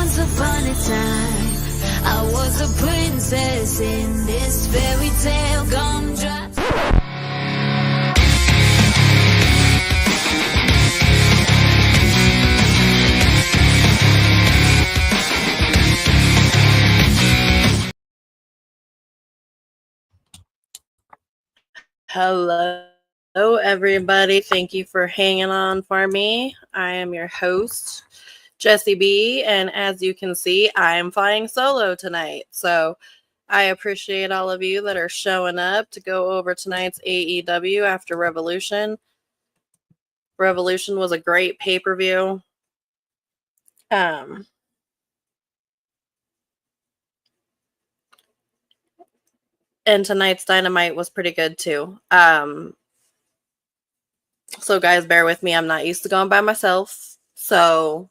Once upon a time, I was a princess in this fairy tale gumdrop. Hello, everybody. Thank you for hanging on for me. I am your host, Jessie B, and as you can see, I am flying solo tonight. So I appreciate all of you that are showing up to go over tonight's AEW after Revolution. Revolution was a great pay-per-view. And tonight's Dynamite was pretty good too. So guys, bear with me. I'm not used to going by myself. So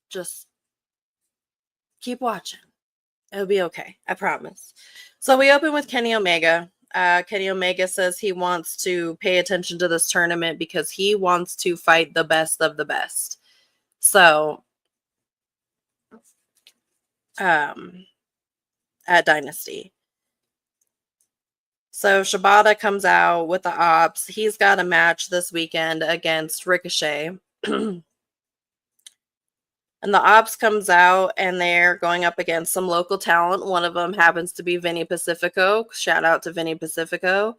just keep watching. It'll be okay. I promise. So we open with Kenny Omega. Kenny Omega says he wants to pay attention to this tournament because he wants to fight the best of the best. So, at Dynasty. So Shibata comes out with the Ops. He's got a match this weekend against Ricochet. And the Ops comes out and they're going up against some local talent. One of them happens to be Vinny Pacifico. Shout out to Vinny Pacifico,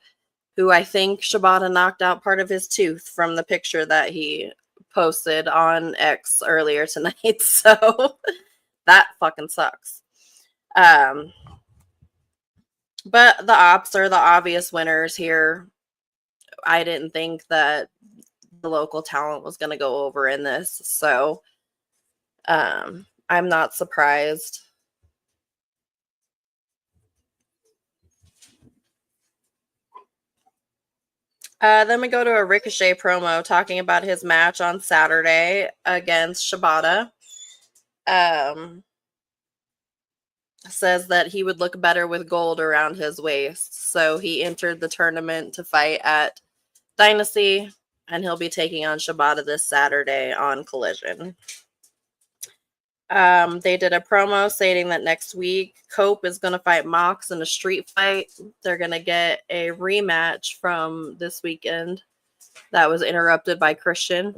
who I think Shibata knocked out part of his tooth from the picture that he posted on X earlier tonight. So that fucking sucks. But the Ops are the obvious winners here. I didn't think that the local talent was going to go over in this. So I'm not surprised. Then we go to a Ricochet promo talking about his match on Saturday against Shibata. Says that he would look better with gold around his waist. So he entered the tournament to fight at Dynasty, and he'll be taking on Shibata this Saturday on Collision. They did a promo stating that next week Cope is going to fight Mox in a street fight. They're going to get a rematch from this weekend that was interrupted by Christian.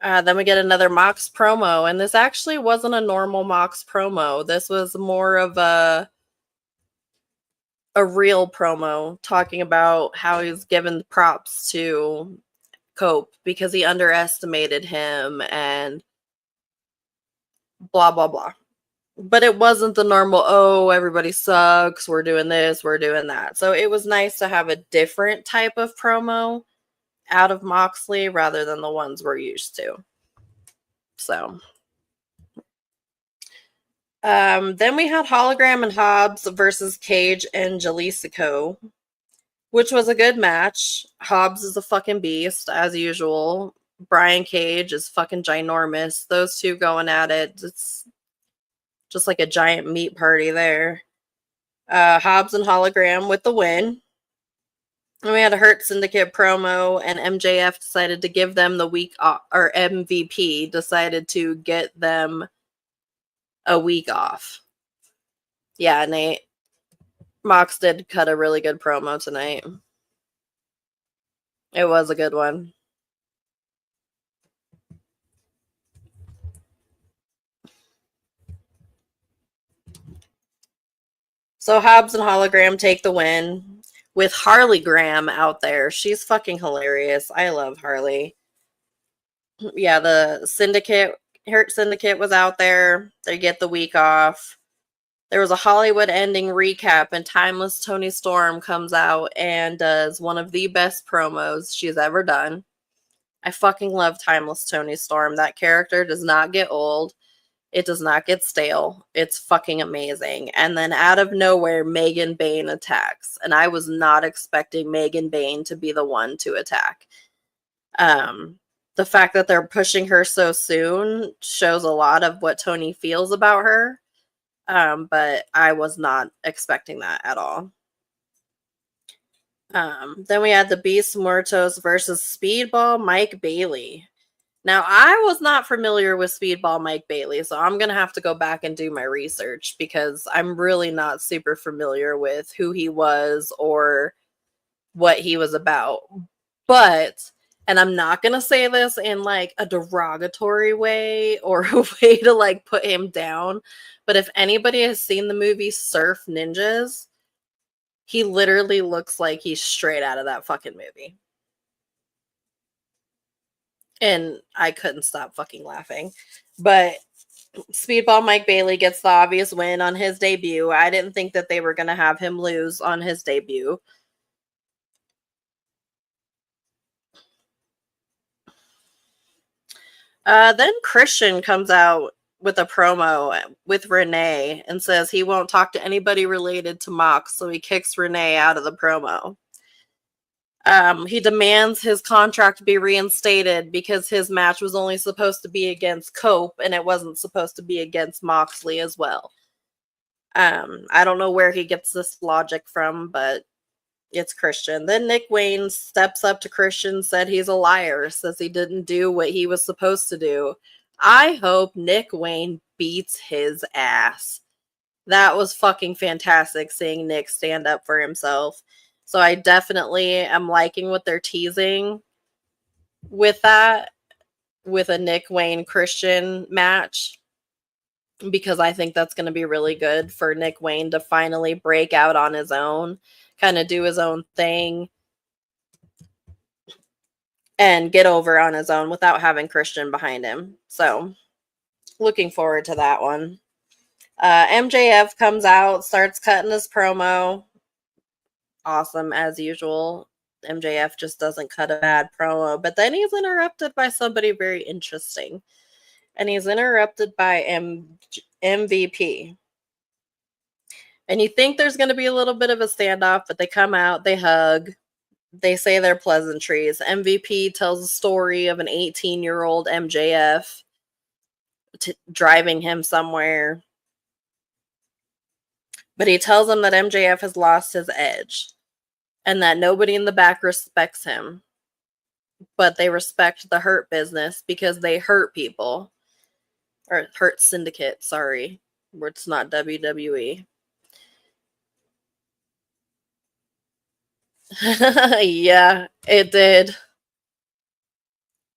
Then we get another Mox promo, and this actually wasn't a normal Mox promo. This was more of a real promo talking about how he's given props to Cope because he underestimated him and blah, blah, blah. But it wasn't the normal, oh, everybody sucks, we're doing this, we're doing that. So it was nice to have a different type of promo out of Moxley rather than the ones we're used to. So then we had Hologram and Hobbs versus Cage and Jalisco, which was a good match. Hobbs is a fucking beast, as usual. Brian Cage is fucking ginormous. Those two going at it. It's just like a giant meat party there. Hobbs and Hologram with the win. And we had a Hurt Syndicate promo, and MJF decided to give them the week off, or MVP decided to get them a week off. Yeah, Nate. Mox did cut a really good promo tonight. It was a good one. So Hobbs and Hologram take the win with Harley Graham out there. She's fucking hilarious. I love Harley. Yeah, the Syndicate, Hurt Syndicate was out there. They get the week off. There was a Hollywood ending recap, and Timeless Toni Storm comes out and does one of the best promos she's ever done. I fucking love Timeless Toni Storm. That character does not get old. It does not get stale. It's fucking amazing. And then out of nowhere, Megan Bayne attacks. And I was not expecting Megan Bayne to be the one to attack. The fact that they're pushing her so soon shows a lot of what Tony feels about her. But I was not expecting that at all. Then we had the Beast Muertos versus Speedball Mike Bailey. Now, I was not familiar with Speedball Mike Bailey, so I'm going to have to go back and do my research because I'm really not super familiar with who he was or what he was about. But, and I'm not going to say this in like a derogatory way or a way to like put him down, but if anybody has seen the movie Surf Ninjas, he literally looks like he's straight out of that fucking movie. And I couldn't stop fucking laughing. But Speedball Mike Bailey gets the obvious win on his debut. I didn't think that they were going to have him lose on his debut. Then Christian comes out with a promo with Renee and says he won't talk to anybody related to Mox, so he kicks Renee out of the promo. He demands his contract be reinstated because his match was only supposed to be against Cope and it wasn't supposed to be against Moxley as well. I don't know where he gets this logic from, but it's Christian. Then Nick Wayne steps up to Christian, said he's a liar, says he didn't do what he was supposed to do. I hope Nick Wayne beats his ass. That was fucking fantastic seeing Nick stand up for himself. So I definitely am liking what they're teasing with that, with a Nick Wayne Christian match, because I think that's going to be really good for Nick Wayne to finally break out on his own, kind of do his own thing, and get over on his own without having Christian behind him. So looking forward to that one. MJF comes out, starts cutting his promo. Awesome, as usual. MJF just doesn't cut a bad promo, but then he's interrupted by somebody very interesting. And he's interrupted by MVP. And you think there's going to be a little bit of a standoff, but they come out, they hug, they say their pleasantries. MVP tells a story of an 18-year-old MJF driving him somewhere. But he tells him that MJF has lost his edge and that nobody in the back respects him. But they respect the Hurt Business because they hurt people. Or Hurt Syndicate, sorry. Where it's not WWE. Yeah, it did.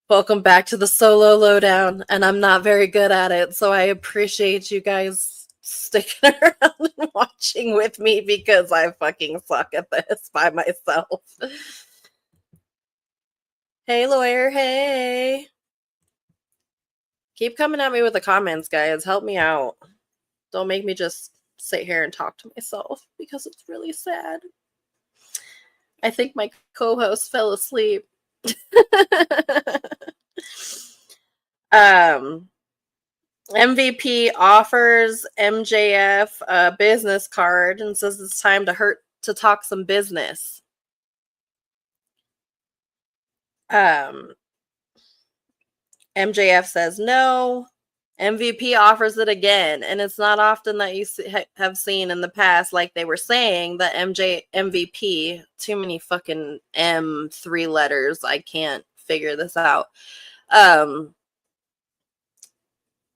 Welcome back to the solo lowdown, and I'm not very good at it, so I appreciate you guys sticking around and watching with me because I fucking suck at this by myself. Hey, lawyer, hey. Keep coming at me with the comments, guys. Help me out. Don't make me just sit here and talk to myself because it's really sad. I think my co-host fell asleep. MVP offers MJF a business card and says it's time to talk some business. MJF says no. MVP offers it again, and it's not often that you have seen in the past, like they were saying, that MVP, too many fucking M 3 letters, I can't figure this out.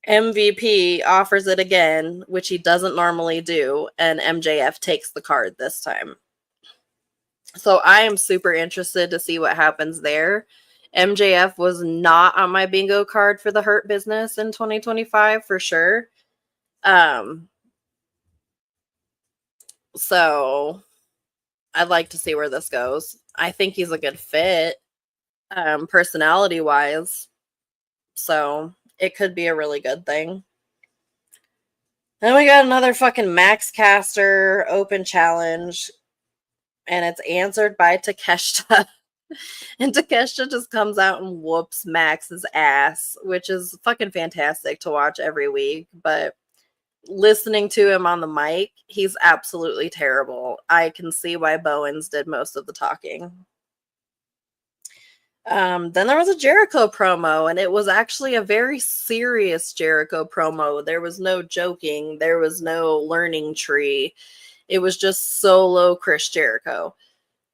MVP offers it again, which he doesn't normally do, and MJF takes the card this time. So I am super interested to see what happens there. MJF was not on my bingo card for the Hurt Business in 2025 for sure. So I'd like to see where this goes. I think he's a good fit, personality wise. So it could be a really good thing. Then we got another fucking Max Caster open challenge, and it's answered by Takeshita. And Takeshita just comes out and whoops Max's ass, which is fucking fantastic to watch every week. But listening to him on the mic, he's absolutely terrible. I can see why Bowens did most of the talking. Then there was a Jericho promo, and it was actually a very serious Jericho promo. There was no joking. There was no learning tree. It was just solo Chris Jericho.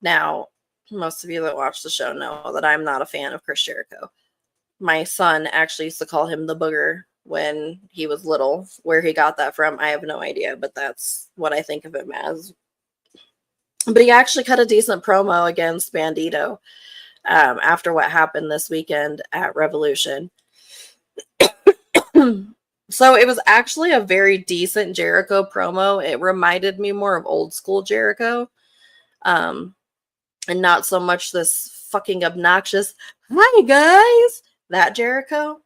Now, most of you that watch the show know that I'm not a fan of Chris Jericho. My son actually used to call him the booger when he was little. Where he got that from, I have no idea, but that's what I think of him as. But he actually cut a decent promo against Bandito after what happened this weekend at Revolution. So it was actually a very decent Jericho promo. It reminded me more of old school Jericho, and not so much this fucking obnoxious, hi guys, that Jericho.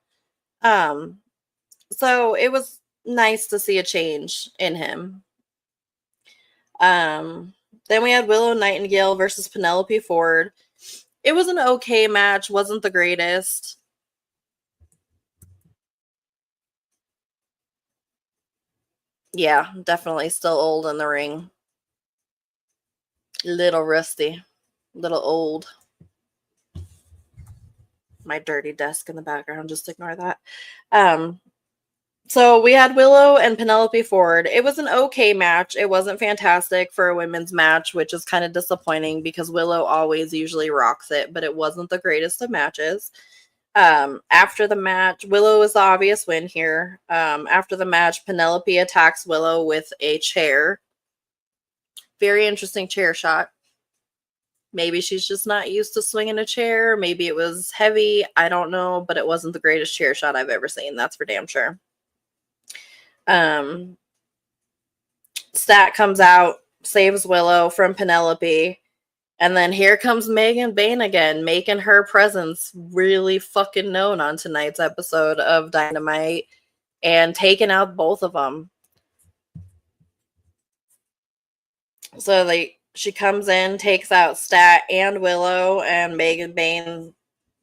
So it was nice to see a change in him. Then we had Willow Nightingale versus Penelope Ford. It was an okay match, wasn't the greatest. Yeah, definitely still old in the ring. Little rusty, little old. My dirty desk in the background, just ignore that. So we had Willow and Penelope Ford. It was an okay match. It wasn't fantastic for a women's match, which is kind of disappointing because Willow always usually rocks it, but it wasn't the greatest of matches. After the match, Willow is the obvious win here. After the match, Penelope attacks Willow with a chair. Very interesting chair shot. Maybe she's just not used to swinging a chair. Maybe it was heavy. I don't know, but it wasn't the greatest chair shot I've ever seen. That's for damn sure. Stat comes out, saves Willow from Penelope, and then here comes Megan Bayne again, making her presence really fucking known on tonight's episode of Dynamite and taking out both of them. So she comes in, takes out Stat and Willow, and Megan Bayne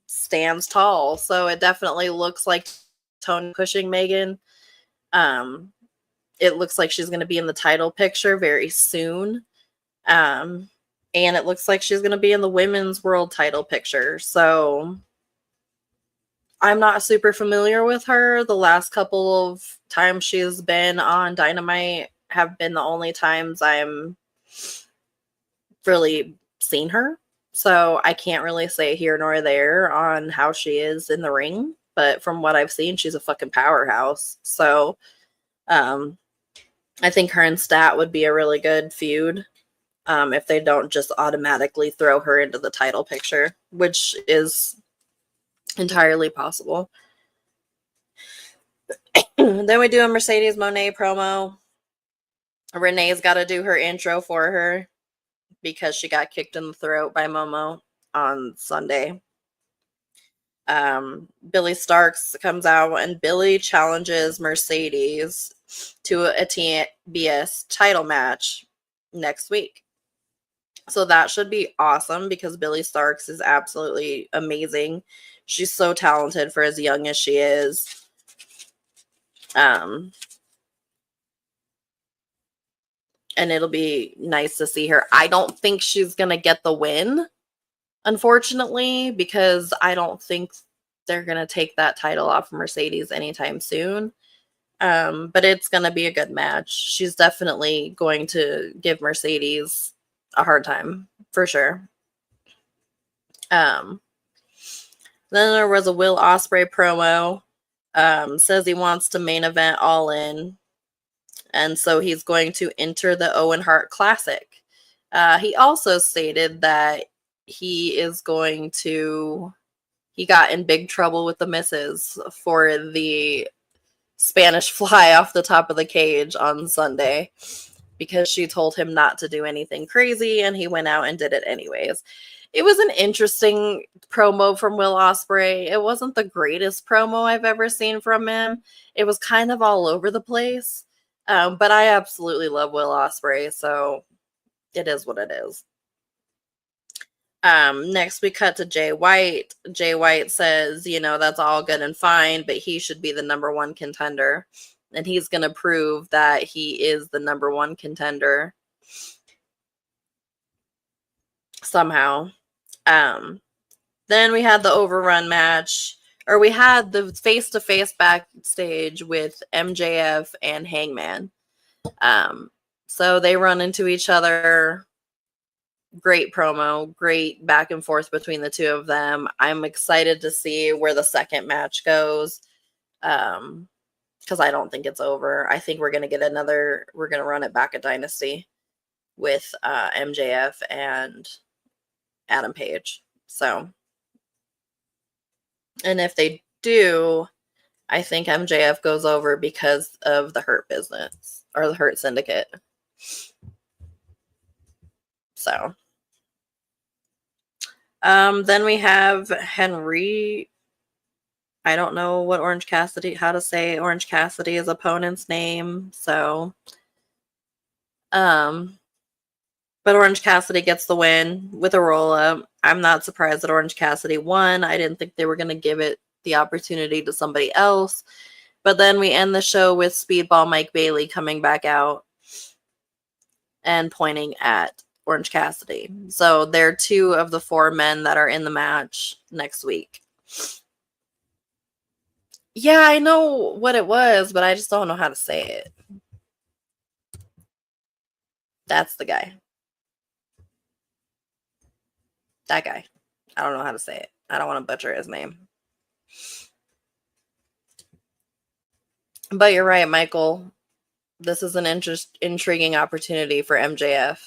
stands tall. So it definitely looks like Tony pushing Megan. It looks like she's going to be in the title picture very soon. And it looks like she's going to be in the women's world title picture. So I'm not super familiar with her. The last couple of times she's been on Dynamite have been the only times I'm really seen her. So I can't really say here nor there on how she is in the ring. But from what I've seen, she's a fucking powerhouse. So I think her and Stat would be a really good feud if they don't just automatically throw her into the title picture, which is entirely possible. Then we do a Mercedes Moné promo. Renee's got to do her intro for her because she got kicked in the throat by Momo on Sunday. Billy Starks comes out and Billy challenges Mercedes to a TBS title match next week. So that should be awesome because Billy Starks is absolutely amazing. She's so talented for as young as she is. And it'll be nice to see her. I don't think she's going to get the win, unfortunately, because I don't think they're going to take that title off of Mercedes anytime soon. But it's going to be a good match. She's definitely going to give Mercedes a hard time, for sure. Then there was a Will Ospreay promo. Says he wants to main event All In. And so he's going to enter the Owen Hart Classic. He also stated that he got in big trouble with the missus for the Spanish fly off the top of the cage on Sunday because she told him not to do anything crazy and he went out and did it anyways. It was an interesting promo from Will Ospreay. It wasn't the greatest promo I've ever seen from him. It was kind of all over the place. But I absolutely love Will Ospreay, so it is what it is. Next we cut to Jay White. Jay White says, that's all good and fine, but he should be the number one contender. And he's going to prove that he is the number one contender somehow. Then we had the overrun match, or we had the face-to-face backstage with MJF and Hangman. So they run into each other. Great promo, great back and forth between the two of them. I'm excited to see where the second match goes. Because I don't think it's over. I think we're gonna run it back at Dynasty with MJF and Adam Page. So, and if they do, I think MJF goes over because of the Hurt Business or the Hurt Syndicate. So, then we have Henry. I don't know how to say Orange Cassidy's opponent's name. So, but Orange Cassidy gets the win with a roll up. I'm not surprised that Orange Cassidy won. I didn't think they were going to give it the opportunity to somebody else. But then we end the show with Speedball Mike Bailey coming back out and pointing at Orange Cassidy. So they're 2 of the 4 men that are in the match next week. Yeah, I know what it was, but I just don't know how to say it. That's the guy. That guy. I don't know how to say it. I don't want to butcher his name. But you're right, Michael. This is an intriguing opportunity for MJF.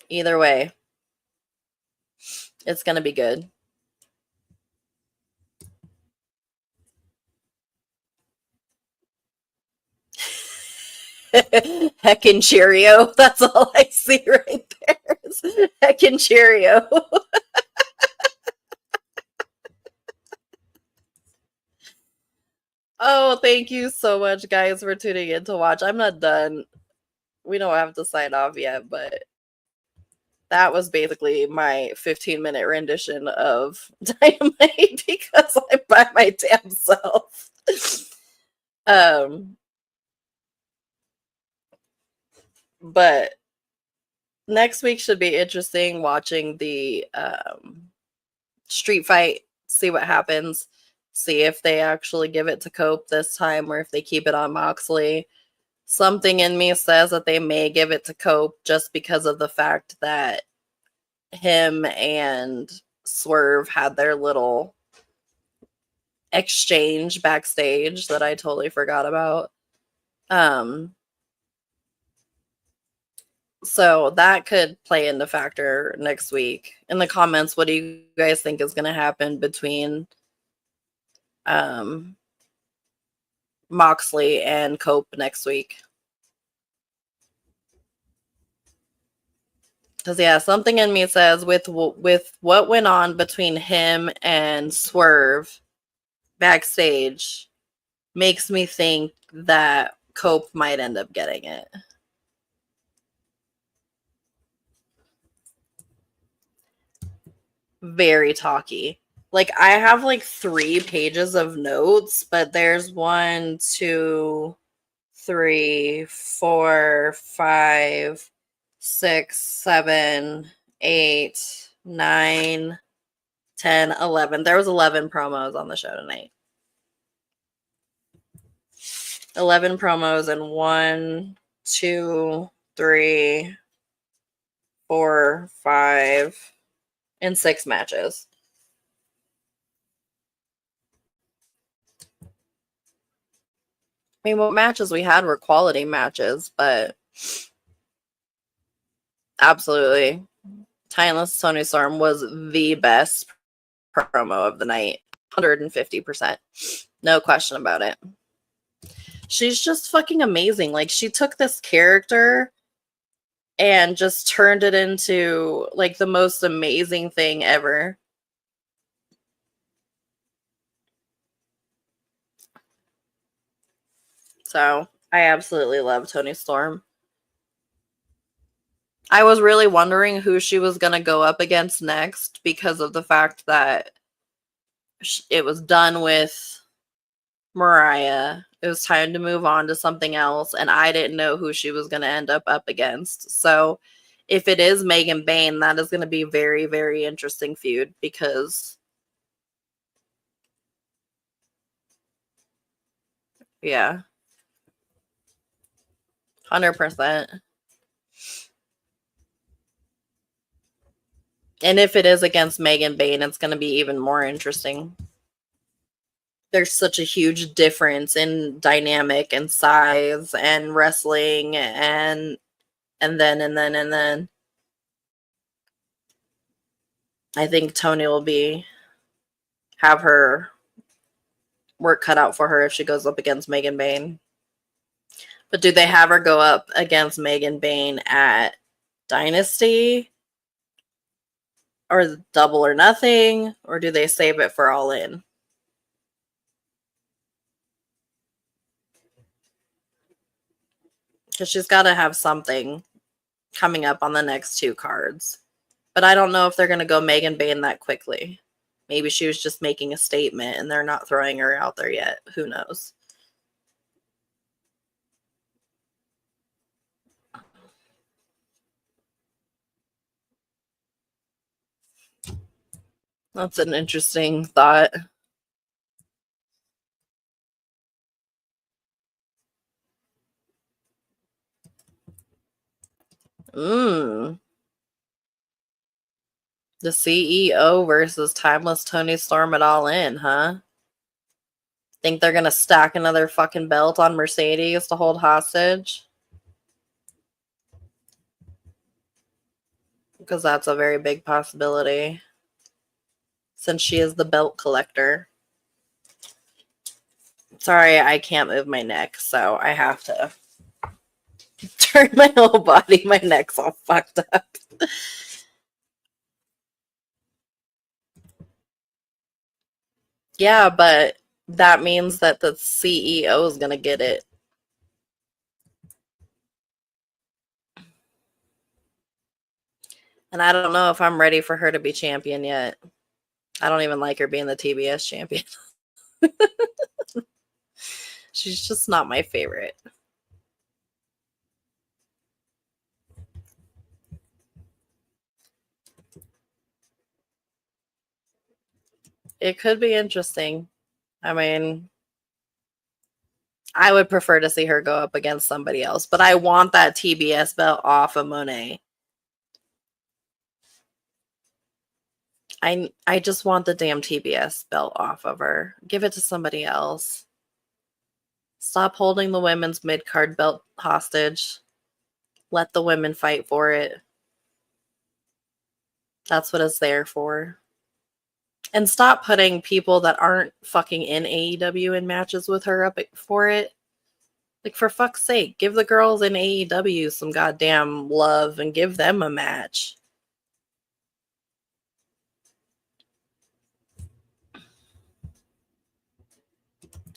Either way, it's going to be good. Heckin' Cheerio. That's all I see right there. Heckin' Cheerio. Oh, thank you so much, guys, for tuning in to watch. I'm not done. We don't have to sign off yet, but that was basically my 15-minute rendition of Dynamite because I'm by my damn self. But next week should be interesting watching the street fight, see what happens, see if they actually give it to Cope this time or if they keep it on Moxley. Something in me says that they may give it to Cope just because of the fact that him and Swerve had their little exchange backstage that I totally forgot about. So that could play into factor next week. In the comments, what do you guys think is going to happen between Moxley and Cope next week? Because yeah, something in me says with what went on between him and Swerve backstage makes me think that Cope might end up getting it. Very talky. Like I have like 3 pages of notes, but there's 1, 2, 3, 4, 5, 6, 7, 8, 9, 10, 11. There was 11 promos on the show tonight. 11 promos and 1, 2, 3, 4, 5, and 6 matches. I mean, what matches we had were quality matches, but absolutely. Timeless Tony Storm was the best promo of the night. 150%. No question about it. She's just fucking amazing. Like, she took this character and just turned it into, like, the most amazing thing ever. So, I absolutely love Tony Storm. I was really wondering who she was going to go up against next because of the fact that it was done with Mariah. It was time to move on to something else, and I didn't know who she was going to end up against. So if it is Megan Bayne, that is going to be a very, very interesting feud because yeah. 100%. And if it is against Megan Bayne, it's going to be even more interesting. There's such a huge difference in dynamic and size and wrestling and then. I think Tony will have her work cut out for her if she goes up against Megan Bayne. But do they have her go up against Megan Bayne at Dynasty? Or Double or Nothing? Or do they save it for All In? Because she's got to have something coming up on the next two cards. But I don't know if they're going to go Megan Bayne that quickly. Maybe she was just making a statement and they're not throwing her out there yet. Who knows? That's an interesting thought. The CEO versus Timeless Tony Storm at All In, huh? Think they're gonna stack another fucking belt on Mercedes to hold hostage? Because that's a very big possibility. Since she is the belt collector. Sorry, I can't move my neck, so I have to turn my whole body. My neck's all fucked up. Yeah, but that means that the CEO is going to get it. And I don't know if I'm ready for her to be champion yet. I don't even like her being the TBS champion. She's just not my favorite. It could be interesting. I mean, I would prefer to see her go up against somebody else, but I want that TBS belt off of Monet. I just want the damn TBS belt off of her. Give it to somebody else. Stop holding the women's mid-card belt hostage. Let the women fight for it. That's what it's there for. And stop putting people that aren't fucking in AEW in matches with her up for it. Like, for fuck's sake, give the girls in AEW some goddamn love and give them a match.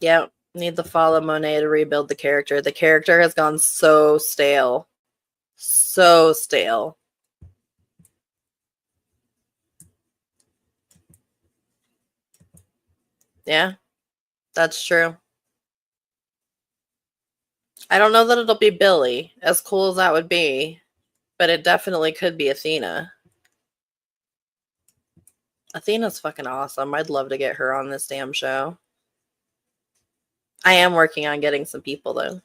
Yep, need to follow Monet to rebuild the character. The character has gone so stale. So stale. Yeah, that's true. I don't know that it'll be Billy, as cool as that would be, but it definitely could be Athena. Athena's fucking awesome. I'd love to get her on this damn show. I am working on getting some people, though.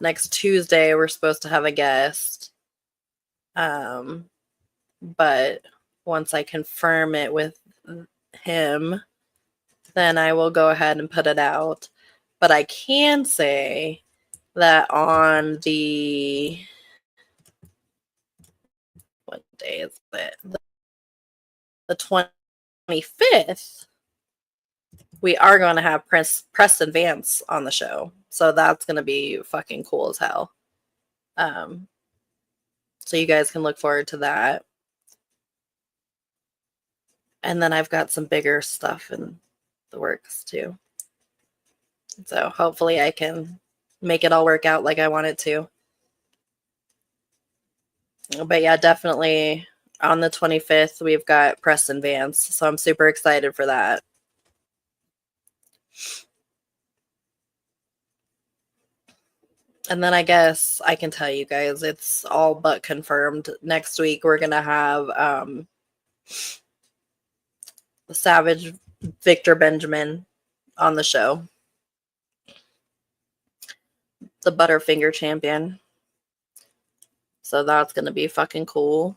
Next Tuesday, we're supposed to have a guest. But once I confirm it with him, then I will go ahead and put it out. But I can say that on the, what day is it? The 25th, we are going to have Preston Vance on the show. So that's going to be fucking cool as hell. So you guys can look forward to that. And then I've got some bigger stuff in the works too. So hopefully I can make it all work out like I want it to. But yeah, definitely on the 25th, we've got Preston Vance. So I'm super excited for that. And then I guess I can tell you guys it's all but confirmed. Next week, we're going to have the Savage Victor Benjamin on the show. The Butterfinger champion. So that's going to be fucking cool.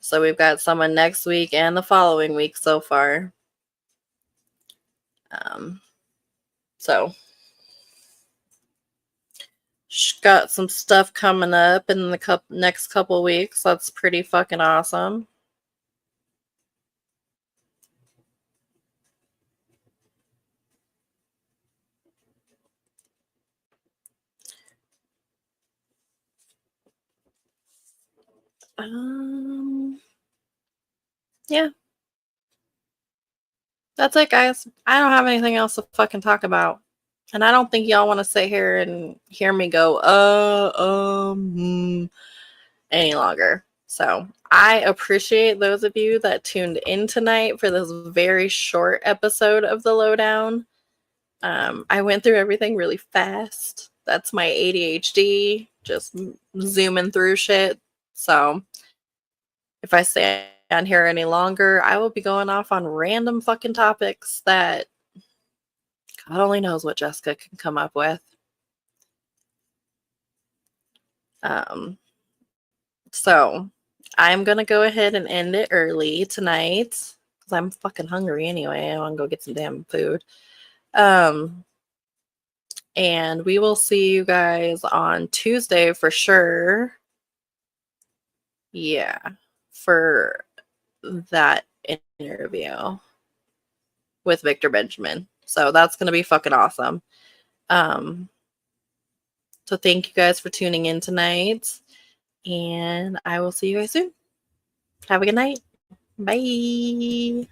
So we've got someone next week and the following week so far. So got some stuff coming up in the next couple weeks. That's pretty fucking awesome. Yeah. That's it, guys. I don't have anything else to fucking talk about. And I don't think y'all want to sit here and hear me go, any longer. So I appreciate those of you that tuned in tonight for this very short episode of the Lowdown. I went through everything really fast. That's my ADHD, just zooming through shit. So if I stay on here any longer, I will be going off on random fucking topics that God only knows what Jessica can come up with. So I'm gonna go ahead and end it early tonight because I'm fucking hungry anyway. I want to go get some damn food. And we will see you guys on Tuesday for sure. Yeah, for that interview with Victor Benjamin. So that's gonna be fucking awesome. So thank you guys for tuning in tonight. And I will see you guys soon. Have a good night. Bye.